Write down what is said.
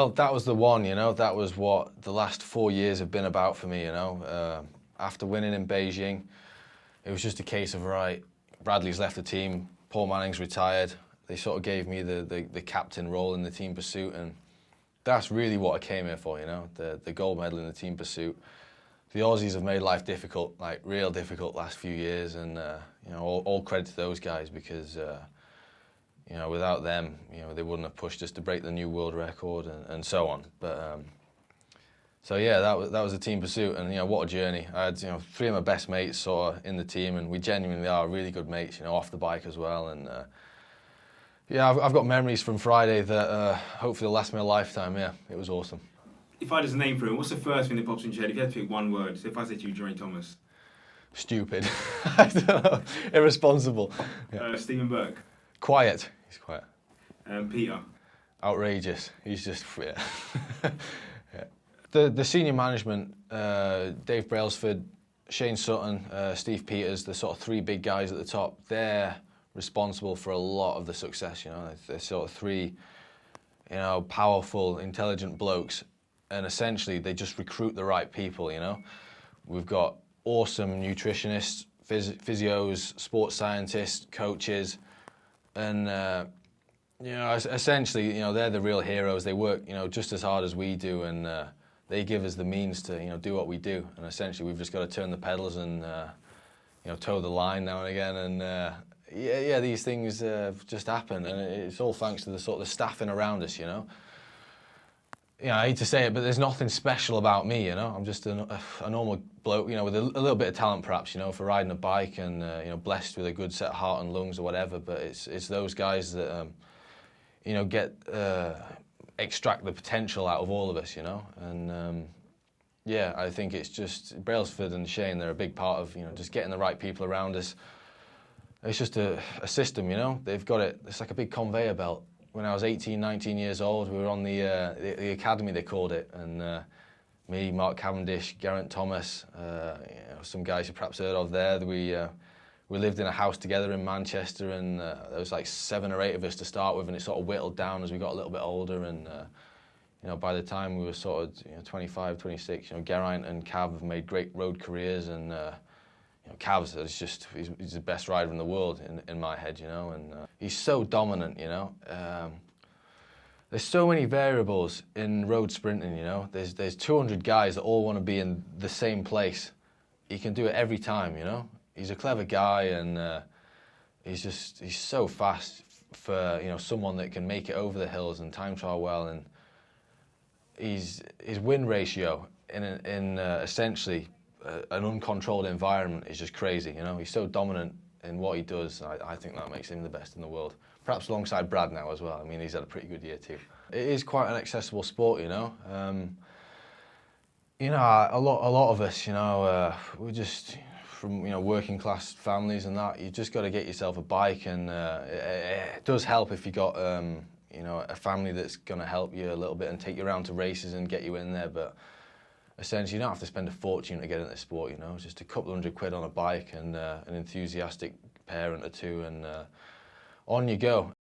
Well, that was the one, you know, that was what the last 4 years have been about for me, you know. After winning in Beijing, it was just a case of, right, Bradley's left the team, Paul Manning's retired. They sort of gave me the captain role in the team pursuit, and that's really what I came here for, you know, the gold medal in the team pursuit. The Aussies have made life difficult, like real difficult last few years, and you know, all credit to those guys because you know, without them, you know, they wouldn't have pushed us to break the new world record and so on. But so yeah, that was a team pursuit, and you know, what a journey. I had, you know, 3 of my best mates sort of in the team, and we genuinely are really good mates, you know, off the bike as well. And yeah, I've got memories from Friday that hopefully will last me a lifetime. Yeah, it was awesome. If I just name for him, what's the first thing that pops into your head? If you had to pick one word, so if I said to you, Geraint Thomas. Stupid. I don't know. Irresponsible. Yeah. Stephen Burke. Quiet. He's quiet. Peter. Outrageous. He's just, yeah. Yeah. The senior management, Dave Brailsford, Shane Sutton, Steve Peters, the sort of 3 big guys at the top, they're responsible for a lot of the success, you know. They're sort of 3, you know, powerful, intelligent blokes, and essentially they just recruit the right people, you know. We've got awesome nutritionists, physios, sports scientists, coaches, and you know, essentially, you know, they're the real heroes. They work, you know, just as hard as we do, and they give us the means to, you know, do what we do. And essentially, we've just got to turn the pedals and, you know, toe the line now and again. And yeah, these things just happen, and it's all thanks to the sort of the staffing around us, you know. You know, I hate to say it, but there's nothing special about me, you know. I'm just a normal bloke, you know, with a little bit of talent perhaps, you know, for riding a bike, and you know, blessed with a good set of heart and lungs or whatever. But it's those guys that you know, extract the potential out of all of us, you know. And yeah, I think it's just Brailsford and Shane. They're a big part of, you know, just getting the right people around us. It's just a system, you know. They've got it. It's like a big conveyor belt. When I was 18, 19 years old, we were on the academy, they called it, and me, Mark Cavendish, Geraint Thomas, you know, some guys you perhaps heard of there. We lived in a house together in Manchester, and there was like 7 or 8 of us to start with, and it sort of whittled down as we got a little bit older. And you know, by the time we were sort of, you know, 25, 26, you know, Geraint and Cav have made great road careers, and you know, Cavs is just, he's the best rider in the world in my head, you know, and he's so dominant, you know. There's so many variables in road sprinting, you know. There's 200 guys that all want to be in the same place. He can do it every time, you know. He's a clever guy, and he's so fast for, you know, someone that can make it over the hills and time trial well. And his win ratio in essentially an uncontrolled environment is just crazy, you know. He's so dominant in what he does. I think that makes him the best in the world. Perhaps alongside Brad now as well. I mean, he's had a pretty good year too. It is quite an accessible sport, you know. You know, a lot of us, you know, we're just from, you know, working class families and that. You just got to get yourself a bike, and it does help if you got you know, a family that's going to help you a little bit and take you around to races and get you in there. But essentially, you don't have to spend a fortune to get into the sport, you know. Just a couple £100 on a bike and an enthusiastic parent or 2, and on you go.